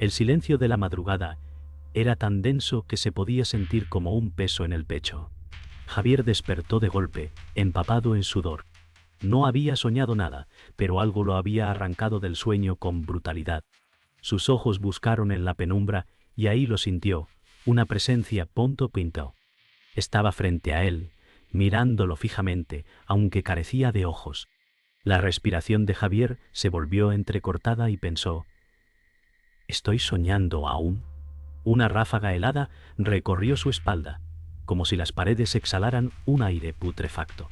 El silencio de la madrugada era tan denso que se podía sentir como un peso en el pecho. Javier despertó de golpe, empapado en sudor. No había soñado nada, pero algo lo había arrancado del sueño con brutalidad. Sus ojos buscaron en la penumbra y ahí lo sintió, una presencia punto pinto. Estaba frente a él, mirándolo fijamente, aunque carecía de ojos. La respiración de Javier se volvió entrecortada y pensó: ¿estoy soñando aún? Una ráfaga helada recorrió su espalda, como si las paredes exhalaran un aire putrefacto.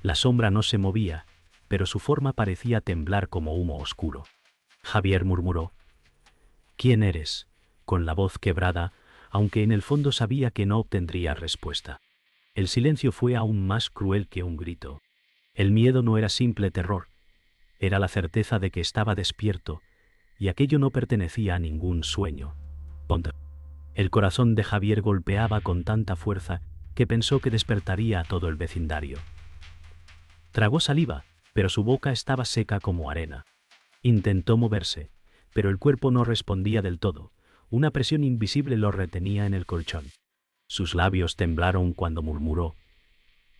La sombra no se movía, pero su forma parecía temblar como humo oscuro. Javier murmuró: ¿quién eres?, con la voz quebrada, aunque en el fondo sabía que no obtendría respuesta. El silencio fue aún más cruel que un grito. El miedo no era simple terror, era la certeza de que estaba despierto, y aquello no pertenecía a ningún sueño. El corazón de Javier golpeaba con tanta fuerza que pensó que despertaría a todo el vecindario. Tragó saliva, pero su boca estaba seca como arena. Intentó moverse, pero el cuerpo no respondía del todo. Una presión invisible lo retenía en el colchón. Sus labios temblaron cuando murmuró: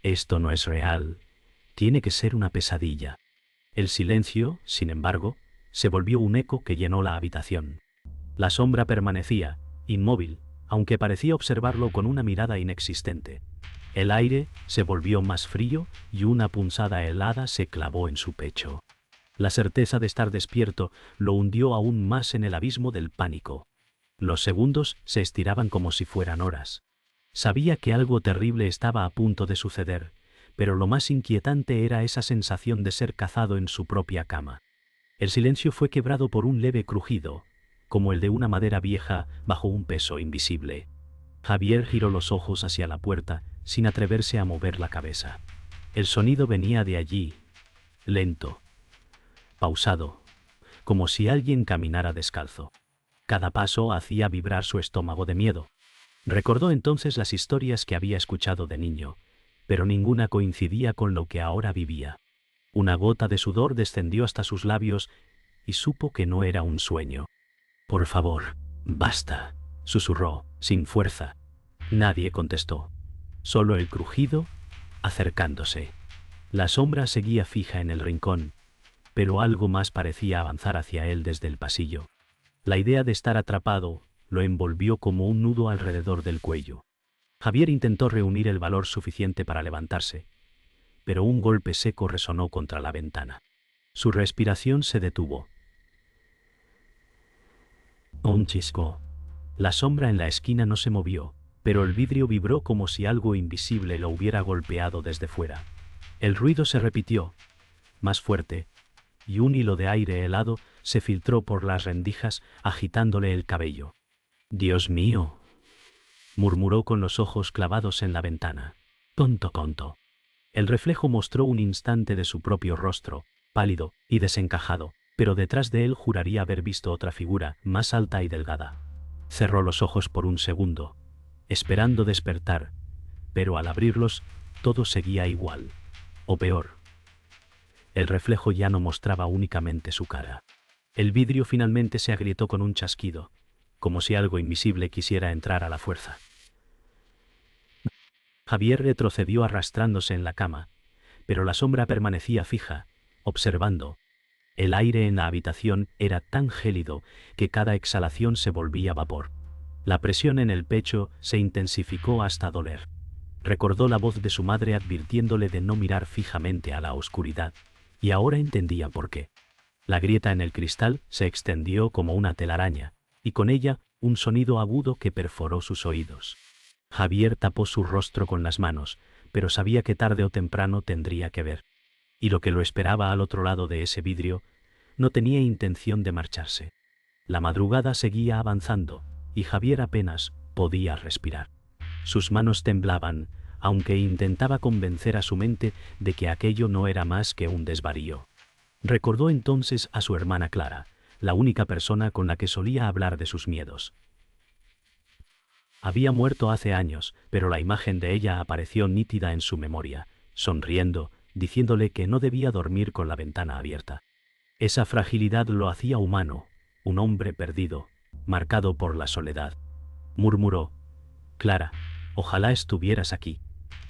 esto no es real, tiene que ser una pesadilla. El silencio, sin embargo, se volvió un eco que llenó la habitación. La sombra permanecía, inmóvil, aunque parecía observarlo con una mirada inexistente. El aire se volvió más frío y una punzada helada se clavó en su pecho. La certeza de estar despierto lo hundió aún más en el abismo del pánico. Los segundos se estiraban como si fueran horas. Sabía que algo terrible estaba a punto de suceder, pero lo más inquietante era esa sensación de ser cazado en su propia cama. El silencio fue quebrado por un leve crujido, como el de una madera vieja bajo un peso invisible. Javier giró los ojos hacia la puerta, sin atreverse a mover la cabeza. El sonido venía de allí, lento, pausado, como si alguien caminara descalzo. Cada paso hacía vibrar su estómago de miedo. Recordó entonces las historias que había escuchado de niño, pero ninguna coincidía con lo que ahora vivía. Una gota de sudor descendió hasta sus labios y supo que no era un sueño. «Por favor, basta», susurró, sin fuerza. Nadie contestó. Solo el crujido, acercándose. La sombra seguía fija en el rincón, pero algo más parecía avanzar hacia él desde el pasillo. La idea de estar atrapado lo envolvió como un nudo alrededor del cuello. Javier intentó reunir el valor suficiente para levantarse, pero un golpe seco resonó contra la ventana. Su respiración se detuvo. Un chisco. La sombra en la esquina no se movió, pero el vidrio vibró como si algo invisible lo hubiera golpeado desde fuera. El ruido se repitió, más fuerte, y un hilo de aire helado se filtró por las rendijas agitándole el cabello. «Dios mío», murmuró con los ojos clavados en la ventana. «Tonto». El reflejo mostró un instante de su propio rostro, pálido y desencajado, pero detrás de él juraría haber visto otra figura, más alta y delgada. Cerró los ojos por un segundo, esperando despertar, pero al abrirlos, todo seguía igual, o peor. El reflejo ya no mostraba únicamente su cara. El vidrio finalmente se agrietó con un chasquido, como si algo invisible quisiera entrar a la fuerza. Javier retrocedió arrastrándose en la cama, pero la sombra permanecía fija, observando. El aire en la habitación era tan gélido que cada exhalación se volvía vapor. La presión en el pecho se intensificó hasta doler. Recordó la voz de su madre advirtiéndole de no mirar fijamente a la oscuridad, y ahora entendía por qué. La grieta en el cristal se extendió como una telaraña, y con ella un sonido agudo que perforó sus oídos. Javier tapó su rostro con las manos, pero sabía que tarde o temprano tendría que ver. Y lo que lo esperaba al otro lado de ese vidrio no tenía intención de marcharse. La madrugada seguía avanzando, y Javier apenas podía respirar. Sus manos temblaban, aunque intentaba convencer a su mente de que aquello no era más que un desvarío. Recordó entonces a su hermana Clara, la única persona con la que solía hablar de sus miedos. Había muerto hace años, pero la imagen de ella apareció nítida en su memoria, sonriendo, diciéndole que no debía dormir con la ventana abierta. Esa fragilidad lo hacía humano, un hombre perdido, marcado por la soledad. Murmuró: «Clara, ojalá estuvieras aquí».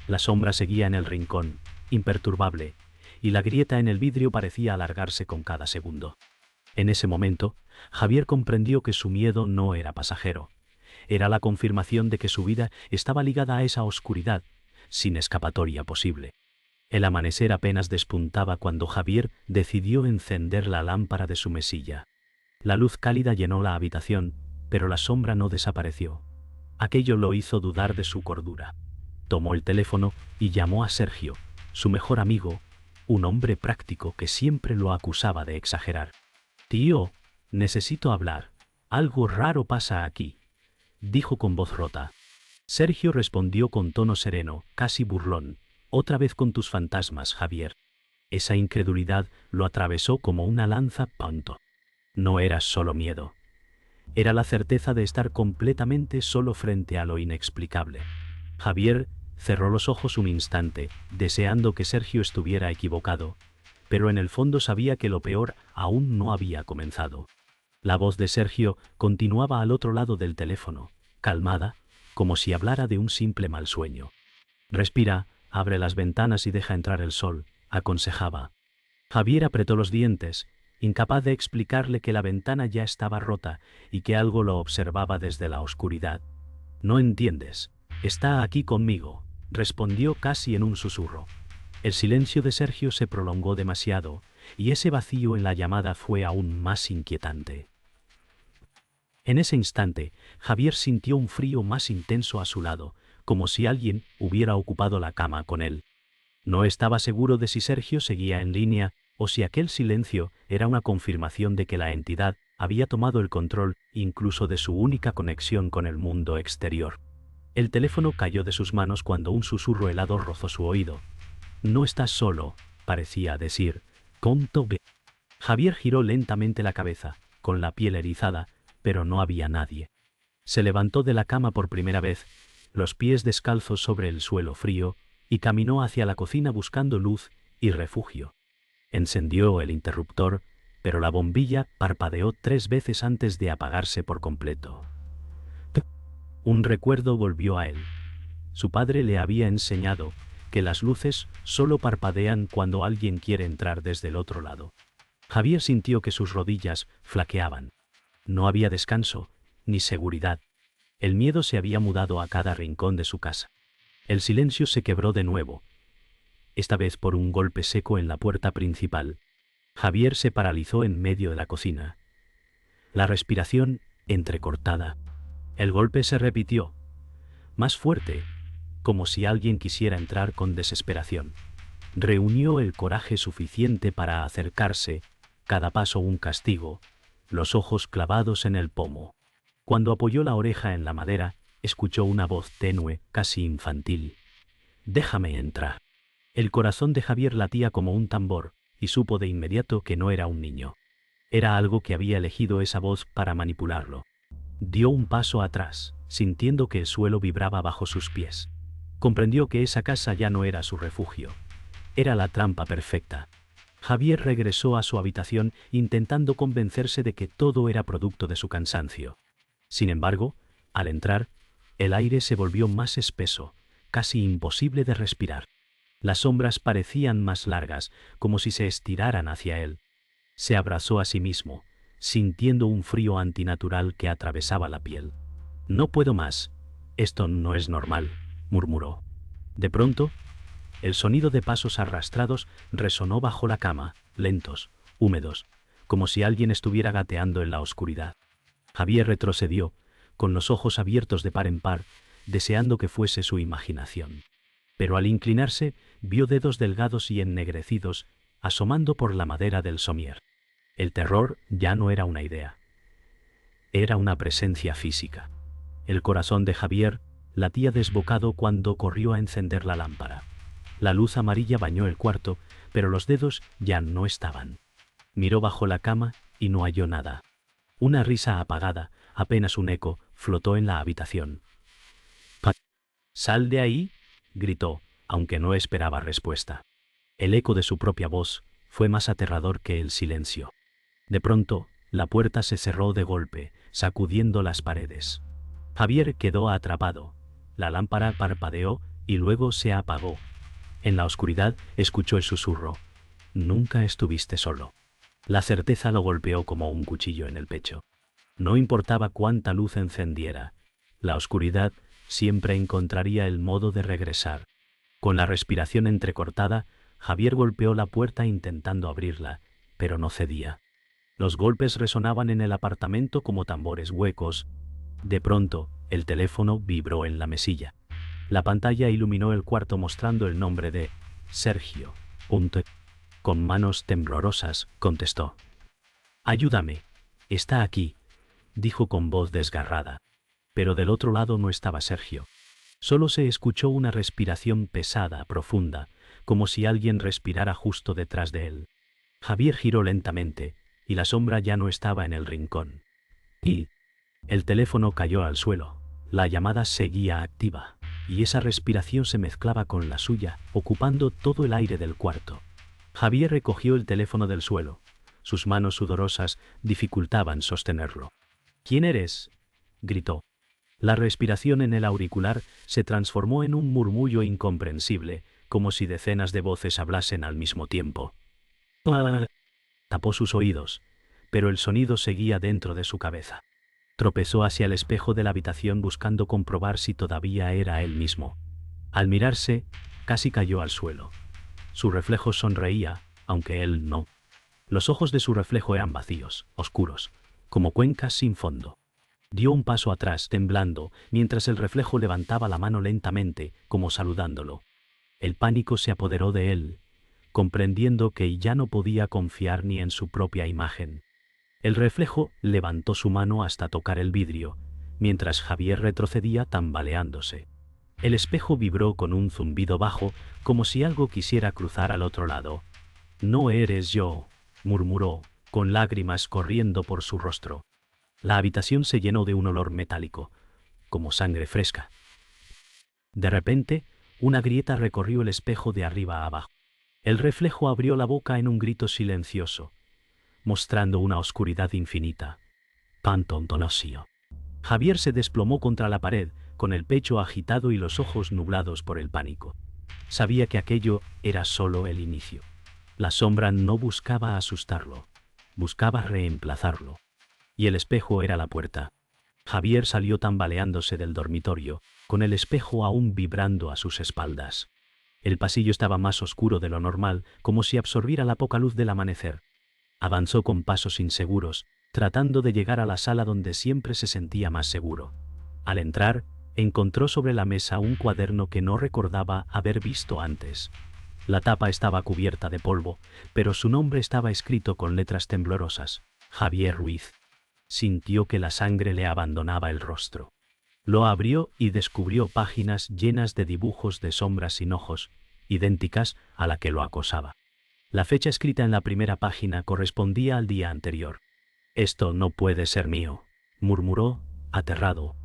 La sombra seguía en el rincón, imperturbable, y la grieta en el vidrio parecía alargarse con cada segundo. En ese momento, Javier comprendió que su miedo no era pasajero. Era la confirmación de que su vida estaba ligada a esa oscuridad, sin escapatoria posible. El amanecer apenas despuntaba cuando Javier decidió encender la lámpara de su mesilla. La luz cálida llenó la habitación, pero la sombra no desapareció. Aquello lo hizo dudar de su cordura. Tomó el teléfono y llamó a Sergio, su mejor amigo, un hombre práctico que siempre lo acusaba de exagerar. «Tío, necesito hablar. Algo raro pasa aquí», dijo con voz rota. Sergio respondió con tono sereno, casi burlón: «Otra vez con tus fantasmas, Javier». Esa incredulidad lo atravesó como una lanza. «Panto. No era solo miedo. Era la certeza de estar completamente solo frente a lo inexplicable». Javier cerró los ojos un instante, deseando que Sergio estuviera equivocado, pero en el fondo sabía que lo peor aún no había comenzado. La voz de Sergio continuaba al otro lado del teléfono, calmada, como si hablara de un simple mal sueño. «Respira, abre las ventanas y deja entrar el sol», aconsejaba. Javier apretó los dientes, incapaz de explicarle que la ventana ya estaba rota y que algo lo observaba desde la oscuridad. «No entiendes. Está aquí conmigo», respondió casi en un susurro. El silencio de Sergio se prolongó demasiado, y ese vacío en la llamada fue aún más inquietante. En ese instante, Javier sintió un frío más intenso a su lado, como si alguien hubiera ocupado la cama con él. No estaba seguro de si Sergio seguía en línea o si aquel silencio era una confirmación de que la entidad había tomado el control incluso de su única conexión con el mundo exterior. El teléfono cayó de sus manos cuando un susurro helado rozó su oído. «No estás solo», parecía decir. «Conto B». Javier giró lentamente la cabeza, con la piel erizada, pero no había nadie. Se levantó de la cama por primera vez, los pies descalzos sobre el suelo frío, y caminó hacia la cocina buscando luz y refugio. Encendió el interruptor, pero la bombilla parpadeó 3 veces antes de apagarse por completo. Un recuerdo volvió a él. Su padre le había enseñado que las luces solo parpadean cuando alguien quiere entrar desde el otro lado. Javier sintió que sus rodillas flaqueaban. No había descanso, ni seguridad. El miedo se había mudado a cada rincón de su casa. El silencio se quebró de nuevo, esta vez por un golpe seco en la puerta principal. Javier se paralizó en medio de la cocina. La respiración entrecortada. El golpe se repitió, más fuerte, como si alguien quisiera entrar con desesperación. Reunió el coraje suficiente para acercarse, cada paso un castigo, los ojos clavados en el pomo. Cuando apoyó la oreja en la madera, escuchó una voz tenue, casi infantil. «Déjame entrar». El corazón de Javier latía como un tambor, y supo de inmediato que no era un niño. Era algo que había elegido esa voz para manipularlo. Dio un paso atrás, sintiendo que el suelo vibraba bajo sus pies. Comprendió que esa casa ya no era su refugio. Era la trampa perfecta. Javier regresó a su habitación intentando convencerse de que todo era producto de su cansancio. Sin embargo, al entrar, el aire se volvió más espeso, casi imposible de respirar. Las sombras parecían más largas, como si se estiraran hacia él. Se abrazó a sí mismo, sintiendo un frío antinatural que atravesaba la piel. «No puedo más. Esto no es normal», murmuró. De pronto, el sonido de pasos arrastrados resonó bajo la cama, lentos, húmedos, como si alguien estuviera gateando en la oscuridad. Javier retrocedió, con los ojos abiertos de par en par, deseando que fuese su imaginación. Pero al inclinarse, vio dedos delgados y ennegrecidos asomando por la madera del somier. El terror ya no era una idea. Era una presencia física. El corazón de Javier latía desbocado cuando corrió a encender la lámpara. La luz amarilla bañó el cuarto, pero los dedos ya no estaban. Miró bajo la cama y no halló nada. Una risa apagada, apenas un eco, flotó en la habitación. «¡Sal de ahí!», gritó, aunque no esperaba respuesta. El eco de su propia voz fue más aterrador que el silencio. De pronto, la puerta se cerró de golpe, sacudiendo las paredes. Javier quedó atrapado. La lámpara parpadeó y luego se apagó. En la oscuridad escuchó el susurro. Nunca estuviste solo. La certeza lo golpeó como un cuchillo en el pecho. No importaba cuánta luz encendiera, la oscuridad siempre encontraría el modo de regresar. Con la respiración entrecortada, Javier golpeó la puerta intentando abrirla, pero no cedía. Los golpes resonaban en el apartamento como tambores huecos. De pronto, el teléfono vibró en la mesilla. La pantalla iluminó el cuarto mostrando el nombre de Sergio. Con manos temblorosas, contestó. «Ayúdame. Está aquí», dijo con voz desgarrada. Pero del otro lado no estaba Sergio. Solo se escuchó una respiración pesada, profunda, como si alguien respirara justo detrás de él. Javier giró lentamente, y la sombra ya no estaba en el rincón. Y el teléfono cayó al suelo. La llamada seguía activa, y esa respiración se mezclaba con la suya, ocupando todo el aire del cuarto. Javier recogió el teléfono del suelo. Sus manos sudorosas dificultaban sostenerlo. «¿Quién eres?», gritó. La respiración en el auricular se transformó en un murmullo incomprensible, como si decenas de voces hablasen al mismo tiempo. Tapó sus oídos, pero el sonido seguía dentro de su cabeza. Tropezó hacia el espejo de la habitación buscando comprobar si todavía era él mismo. Al mirarse, casi cayó al suelo. Su reflejo sonreía, aunque él no. Los ojos de su reflejo eran vacíos, oscuros, como cuencas sin fondo. Dio un paso atrás, temblando, mientras el reflejo levantaba la mano lentamente, como saludándolo. El pánico se apoderó de él, comprendiendo que ya no podía confiar ni en su propia imagen. El reflejo levantó su mano hasta tocar el vidrio, mientras Javier retrocedía tambaleándose. El espejo vibró con un zumbido bajo, como si algo quisiera cruzar al otro lado. «No eres yo», murmuró, con lágrimas corriendo por su rostro. La habitación se llenó de un olor metálico, como sangre fresca. De repente, una grieta recorrió el espejo de arriba a abajo. El reflejo abrió la boca en un grito silencioso, mostrando una oscuridad infinita. Pantontonosio. Javier se desplomó contra la pared, con el pecho agitado y los ojos nublados por el pánico. Sabía que aquello era solo el inicio. La sombra no buscaba asustarlo, buscaba reemplazarlo. Y el espejo era la puerta. Javier salió tambaleándose del dormitorio, con el espejo aún vibrando a sus espaldas. El pasillo estaba más oscuro de lo normal, como si absorbiera la poca luz del amanecer. Avanzó con pasos inseguros, tratando de llegar a la sala donde siempre se sentía más seguro. Al entrar, encontró sobre la mesa un cuaderno que no recordaba haber visto antes. La tapa estaba cubierta de polvo, pero su nombre estaba escrito con letras temblorosas: Javier Ruiz. Sintió que la sangre le abandonaba el rostro. Lo abrió y descubrió páginas llenas de dibujos de sombras sin ojos, idénticas a la que lo acosaba. La fecha escrita en la primera página correspondía al día anterior. «Esto no puede ser mío», murmuró, aterrado.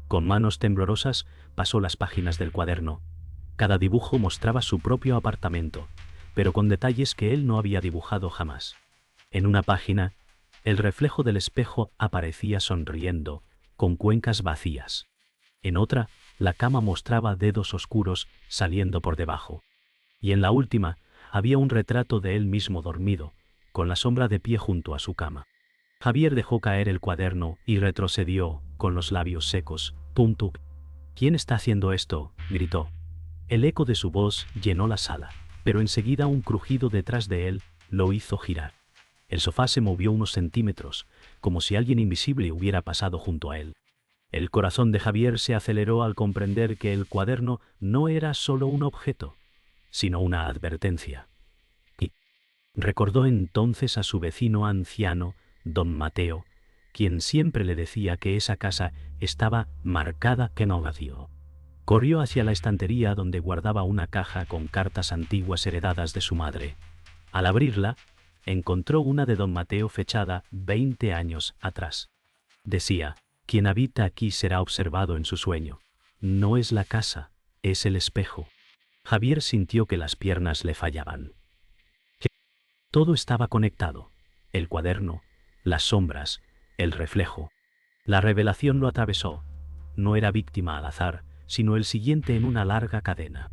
Con manos temblorosas pasó las páginas del cuaderno. Cada dibujo mostraba su propio apartamento, pero con detalles que él no había dibujado jamás. En una página, el reflejo del espejo aparecía sonriendo, con cuencas vacías. En otra, la cama mostraba dedos oscuros saliendo por debajo. Y en la última, había un retrato de él mismo dormido, con la sombra de pie junto a su cama. Javier dejó caer el cuaderno y retrocedió, con los labios secos. «Punto». «¿Quién está haciendo esto?», gritó. El eco de su voz llenó la sala, pero enseguida un crujido detrás de él lo hizo girar. El sofá se movió unos centímetros, como si alguien invisible hubiera pasado junto a él. El corazón de Javier se aceleró al comprender que el cuaderno no era solo un objeto, sino una advertencia. Y recordó entonces a su vecino anciano, don Mateo, quien siempre le decía que esa casa estaba marcada que no vacío. Corrió hacia la estantería donde guardaba una caja con cartas antiguas heredadas de su madre. Al abrirla, encontró una de don Mateo fechada 20 años atrás. Decía: «Quien habita aquí será observado en su sueño. No es la casa, es el espejo». Javier sintió que las piernas le fallaban. Todo estaba conectado: el cuaderno, las sombras, el reflejo. La revelación lo atravesó. No era víctima al azar, sino el siguiente en una larga cadena.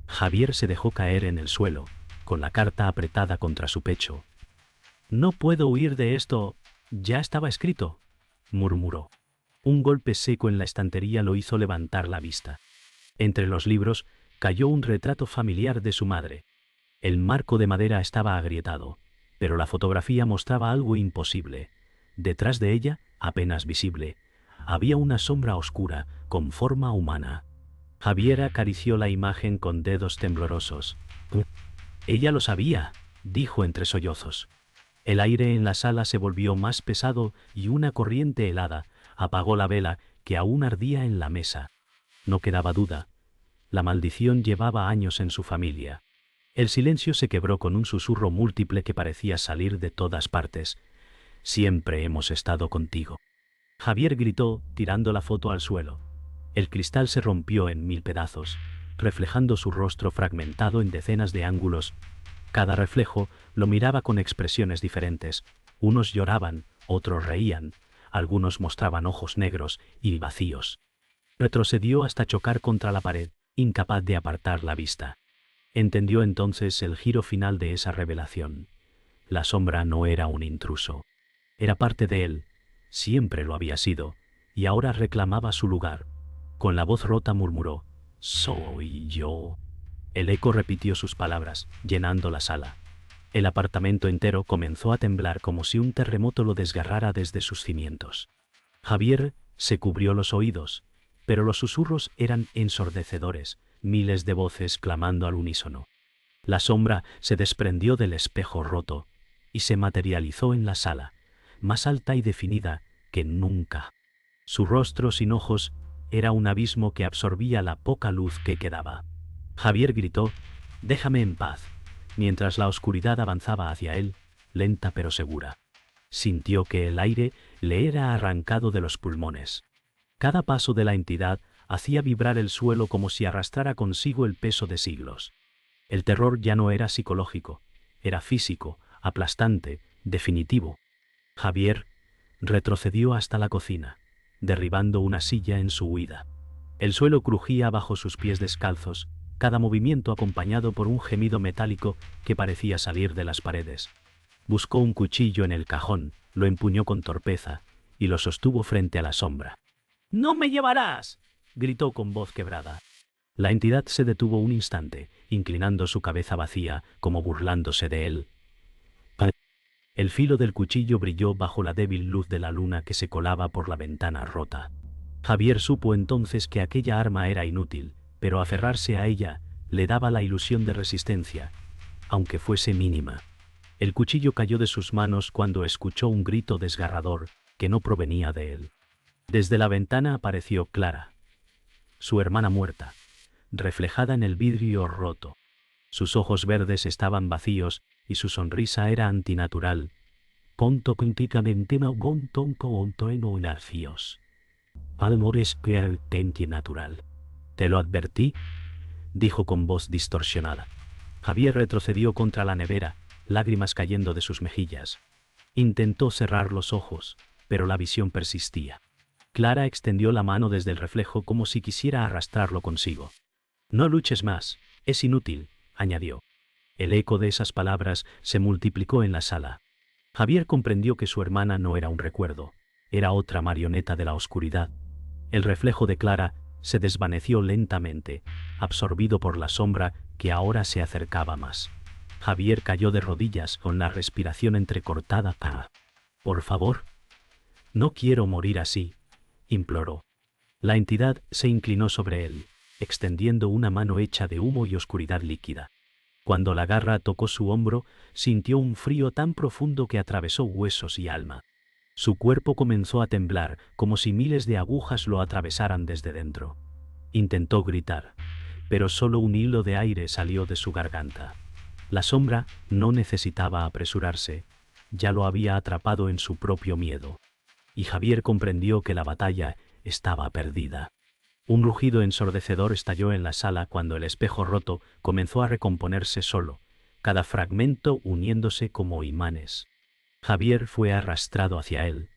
Javier se dejó caer en el suelo, con la carta apretada contra su pecho. «No puedo huir de esto. Ya estaba escrito», murmuró. Un golpe seco en la estantería lo hizo levantar la vista. Entre los libros cayó un retrato familiar de su madre. El marco de madera estaba agrietado, pero la fotografía mostraba algo imposible. Detrás de ella, apenas visible, había una sombra oscura, con forma humana. Javier acarició la imagen con dedos temblorosos. «Ella lo sabía», dijo entre sollozos. El aire en la sala se volvió más pesado y una corriente helada apagó la vela que aún ardía en la mesa. No quedaba duda. La maldición llevaba años en su familia. El silencio se quebró con un susurro múltiple que parecía salir de todas partes. «Siempre hemos estado contigo». Javier gritó, tirando la foto al suelo. El cristal se rompió en 1000 pedazos, reflejando su rostro fragmentado en decenas de ángulos. Cada reflejo lo miraba con expresiones diferentes. Unos lloraban, otros reían, algunos mostraban ojos negros y vacíos. Retrocedió hasta chocar contra la pared, incapaz de apartar la vista. Entendió entonces el giro final de esa revelación. La sombra no era un intruso. Era parte de él, siempre lo había sido, y ahora reclamaba su lugar. Con la voz rota murmuró: «Soy yo». El eco repitió sus palabras, llenando la sala. El apartamento entero comenzó a temblar como si un terremoto lo desgarrara desde sus cimientos. Javier se cubrió los oídos, pero los susurros eran ensordecedores, miles de voces clamando al unísono. La sombra se desprendió del espejo roto y se materializó en la sala, más alta y definida que nunca. Su rostro sin ojos era un abismo que absorbía la poca luz que quedaba. Javier gritó: «Déjame en paz», mientras la oscuridad avanzaba hacia él, lenta pero segura. Sintió que el aire le era arrancado de los pulmones. Cada paso de la entidad hacía vibrar el suelo como si arrastrara consigo el peso de siglos. El terror ya no era psicológico, era físico, aplastante, definitivo. Javier retrocedió hasta la cocina, derribando una silla en su huida. El suelo crujía bajo sus pies descalzos, cada movimiento acompañado por un gemido metálico que parecía salir de las paredes. Buscó un cuchillo en el cajón, lo empuñó con torpeza y lo sostuvo frente a la sombra. «¡No me llevarás!», gritó con voz quebrada. La entidad se detuvo un instante, inclinando su cabeza vacía, como burlándose de él. El filo del cuchillo brilló bajo la débil luz de la luna que se colaba por la ventana rota. Javier supo entonces que aquella arma era inútil, pero aferrarse a ella le daba la ilusión de resistencia, aunque fuese mínima. El cuchillo cayó de sus manos cuando escuchó un grito desgarrador que no provenía de él. Desde la ventana apareció Clara, su hermana muerta, reflejada en el vidrio roto. Sus ojos verdes estaban vacíos y su sonrisa era antinatural. «Ponto contígamente monton nacios. Palmores antinatural». «Te lo advertí», dijo con voz distorsionada. Javier retrocedió contra la nevera, lágrimas cayendo de sus mejillas. Intentó cerrar los ojos, pero la visión persistía. Clara extendió la mano desde el reflejo como si quisiera arrastrarlo consigo. «No luches más, es inútil», añadió. El eco de esas palabras se multiplicó en la sala. Javier comprendió que su hermana no era un recuerdo, era otra marioneta de la oscuridad. El reflejo de Clara se desvaneció lentamente, absorbido por la sombra que ahora se acercaba más. Javier cayó de rodillas con la respiración entrecortada. «Por favor, no quiero morir así», imploró. La entidad se inclinó sobre él, extendiendo una mano hecha de humo y oscuridad líquida. Cuando la garra tocó su hombro, sintió un frío tan profundo que atravesó huesos y alma. Su cuerpo comenzó a temblar, como si miles de agujas lo atravesaran desde dentro. Intentó gritar, pero solo un hilo de aire salió de su garganta. La sombra no necesitaba apresurarse, ya lo había atrapado en su propio miedo. Y Javier comprendió que la batalla estaba perdida. Un rugido ensordecedor estalló en la sala cuando el espejo roto comenzó a recomponerse solo, cada fragmento uniéndose como imanes. Javier fue arrastrado hacia él.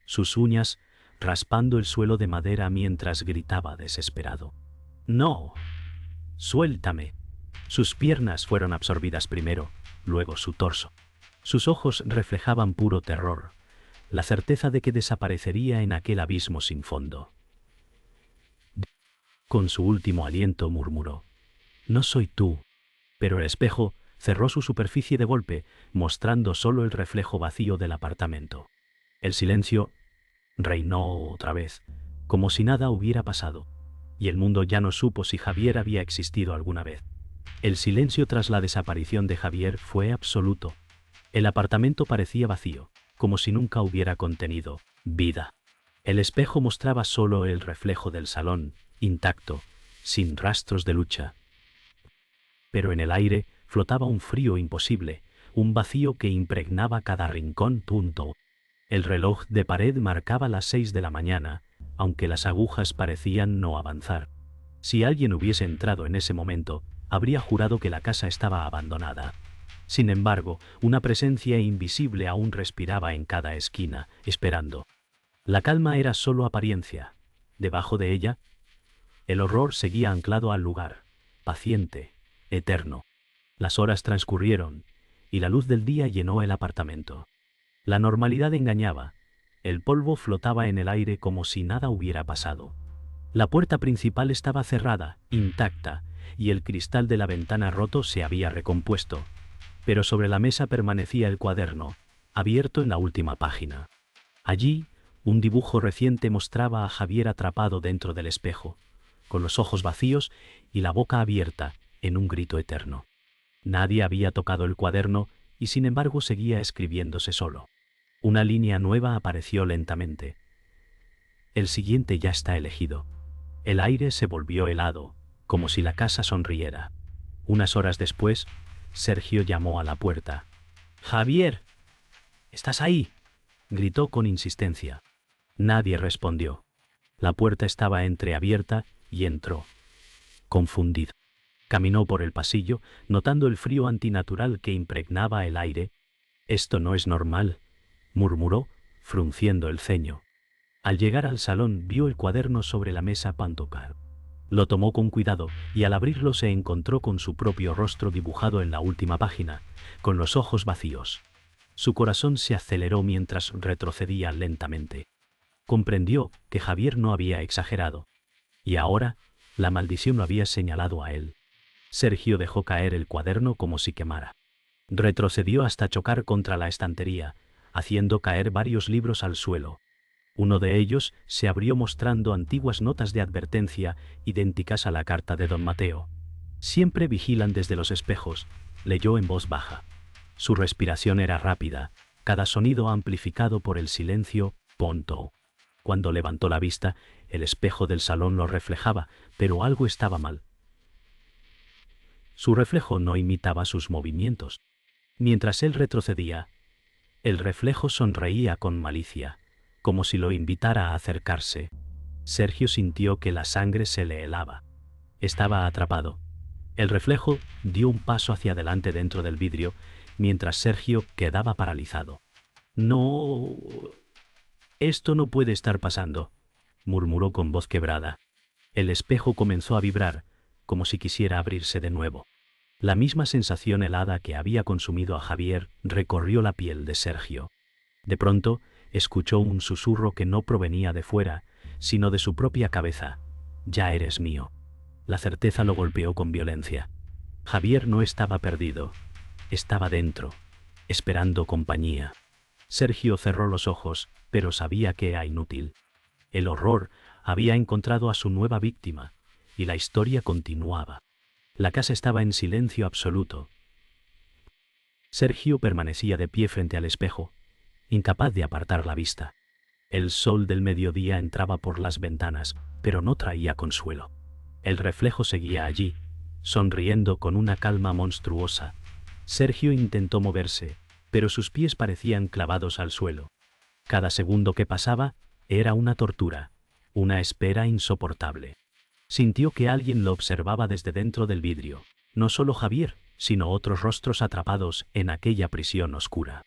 Sus uñas raspando el suelo de madera mientras gritaba desesperado. ¡No! ¡Suéltame! Sus piernas fueron absorbidas primero, luego su torso. Sus ojos reflejaban puro terror, la certeza de que desaparecería en aquel abismo sin fondo. Con su último aliento murmuró: «No soy tú». Pero el espejo cerró su superficie de golpe, mostrando solo el reflejo vacío del apartamento. El silencio reinó otra vez, como si nada hubiera pasado, y el mundo ya no supo si Javier había existido alguna vez. El silencio tras la desaparición de Javier fue absoluto. El apartamento parecía vacío, como si nunca hubiera contenido vida. El espejo mostraba solo el reflejo del salón, intacto, sin rastros de lucha. Pero en el aire flotaba un frío imposible, un vacío que impregnaba cada rincón. El reloj de pared marcaba las 6 de la mañana, aunque las agujas parecían no avanzar. Si alguien hubiese entrado en ese momento, habría jurado que la casa estaba abandonada. Sin embargo, una presencia invisible aún respiraba en cada esquina, esperando. La calma era solo apariencia. Debajo de ella, el horror seguía anclado al lugar, paciente, eterno. Las horas transcurrieron, y la luz del día llenó el apartamento. La normalidad engañaba. El polvo flotaba en el aire como si nada hubiera pasado. La puerta principal estaba cerrada, intacta, y el cristal de la ventana roto se había recompuesto. Pero sobre la mesa permanecía el cuaderno, abierto en la última página. Allí, un dibujo reciente mostraba a Javier atrapado dentro del espejo, con los ojos vacíos y la boca abierta, en un grito eterno. Nadie había tocado el cuaderno y sin embargo seguía escribiéndose solo. Una línea nueva apareció lentamente. El siguiente ya está elegido. El aire se volvió helado, como si la casa sonriera. Unas horas después, Sergio llamó a la puerta. «¡Javier! ¿Estás ahí?», gritó con insistencia. Nadie respondió. La puerta estaba entreabierta y entró, confundido. Caminó por el pasillo, notando el frío antinatural que impregnaba el aire. «Esto no es normal», murmuró, frunciendo el ceño. Al llegar al salón vio el cuaderno sobre la mesa Pantocar. Lo tomó con cuidado y al abrirlo se encontró con su propio rostro dibujado en la última página, con los ojos vacíos. Su corazón se aceleró mientras retrocedía lentamente. Comprendió que Javier no había exagerado. Y ahora, la maldición lo había señalado a él. Sergio dejó caer el cuaderno como si quemara. Retrocedió hasta chocar contra la estantería, haciendo caer varios libros al suelo. Uno de ellos se abrió mostrando antiguas notas de advertencia idénticas a la carta de don Mateo. «Siempre vigilan desde los espejos», leyó en voz baja. Su respiración era rápida, cada sonido amplificado por el silencio. Cuando levantó la vista, el espejo del salón lo reflejaba, pero algo estaba mal. Su reflejo no imitaba sus movimientos. Mientras él retrocedía, el reflejo sonreía con malicia, como si lo invitara a acercarse. Sergio sintió que la sangre se le helaba. Estaba atrapado. El reflejo dio un paso hacia adelante dentro del vidrio, mientras Sergio quedaba paralizado. «No... esto no puede estar pasando», murmuró con voz quebrada. El espejo comenzó a vibrar, como si quisiera abrirse de nuevo. La misma sensación helada que había consumido a Javier recorrió la piel de Sergio. De pronto, escuchó un susurro que no provenía de fuera, sino de su propia cabeza. «Ya eres mío». La certeza lo golpeó con violencia. Javier no estaba perdido. Estaba dentro, esperando compañía. Sergio cerró los ojos, pero sabía que era inútil. El horror había encontrado a su nueva víctima, y la historia continuaba. La casa estaba en silencio absoluto. Sergio permanecía de pie frente al espejo, incapaz de apartar la vista. El sol del mediodía entraba por las ventanas, pero no traía consuelo. El reflejo seguía allí, sonriendo con una calma monstruosa. Sergio intentó moverse, pero sus pies parecían clavados al suelo. Cada segundo que pasaba era una tortura, una espera insoportable. Sintió que alguien lo observaba desde dentro del vidrio, no solo Javier, sino otros rostros atrapados en aquella prisión oscura.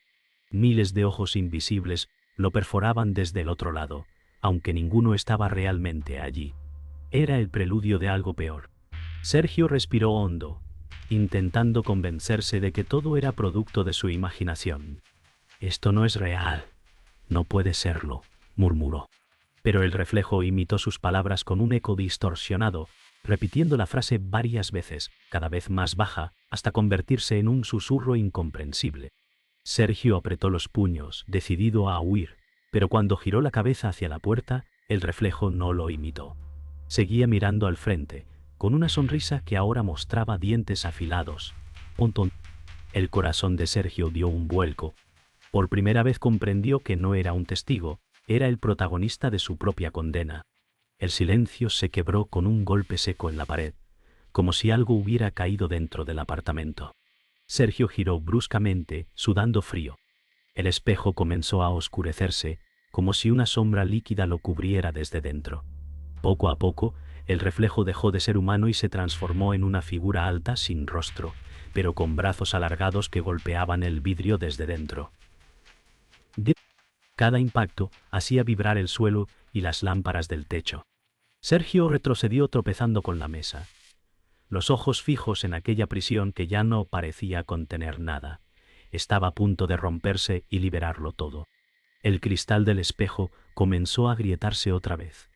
Miles de ojos invisibles lo perforaban desde el otro lado, aunque ninguno estaba realmente allí. Era el preludio de algo peor. Sergio respiró hondo, intentando convencerse de que todo era producto de su imaginación. «Esto no es real. No puede serlo», murmuró. Pero el reflejo imitó sus palabras con un eco distorsionado, repitiendo la frase varias veces, cada vez más baja, hasta convertirse en un susurro incomprensible. Sergio apretó los puños, decidido a huir, pero cuando giró la cabeza hacia la puerta, el reflejo no lo imitó. Seguía mirando al frente, con una sonrisa que ahora mostraba dientes afilados. El corazón de Sergio dio un vuelco. Por primera vez comprendió que no era un testigo, era el protagonista de su propia condena. El silencio se quebró con un golpe seco en la pared, como si algo hubiera caído dentro del apartamento. Sergio giró bruscamente, sudando frío. El espejo comenzó a oscurecerse, como si una sombra líquida lo cubriera desde dentro. Poco a poco, el reflejo dejó de ser humano y se transformó en una figura alta sin rostro, pero con brazos alargados que golpeaban el vidrio desde dentro. Cada impacto hacía vibrar el suelo y las lámparas del techo. Sergio retrocedió tropezando con la mesa, los ojos fijos en aquella prisión que ya no parecía contener nada. Estaba a punto de romperse y liberarlo todo. El cristal del espejo comenzó a agrietarse otra vez,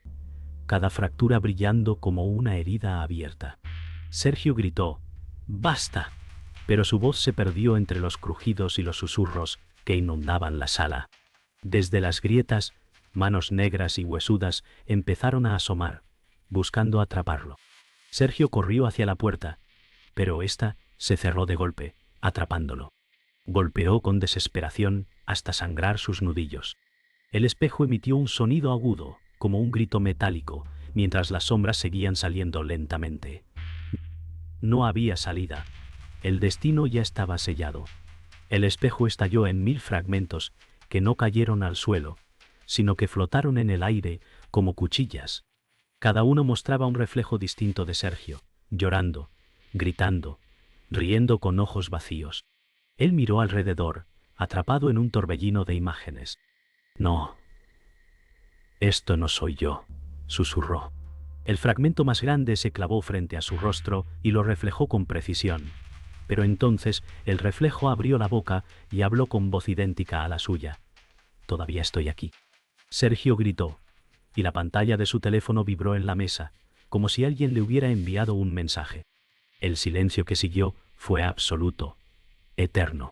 cada fractura brillando como una herida abierta. Sergio gritó: «¡Basta!», pero su voz se perdió entre los crujidos y los susurros que inundaban la sala. Desde las grietas, manos negras y huesudas empezaron a asomar, buscando atraparlo. Sergio corrió hacia la puerta, pero ésta se cerró de golpe, atrapándolo. Golpeó con desesperación hasta sangrar sus nudillos. El espejo emitió un sonido agudo, como un grito metálico, mientras las sombras seguían saliendo lentamente. No había salida. El destino ya estaba sellado. El espejo estalló en 1000 fragmentos que no cayeron al suelo, sino que flotaron en el aire como cuchillas. Cada uno mostraba un reflejo distinto de Sergio, llorando, gritando, riendo con ojos vacíos. Él miró alrededor, atrapado en un torbellino de imágenes. «No, esto no soy yo», susurró. El fragmento más grande se clavó frente a su rostro y lo reflejó con precisión. Pero entonces el reflejo abrió la boca y habló con voz idéntica a la suya. «Todavía estoy aquí», Sergio gritó, y la pantalla de su teléfono vibró en la mesa, como si alguien le hubiera enviado un mensaje. El silencio que siguió fue absoluto, eterno.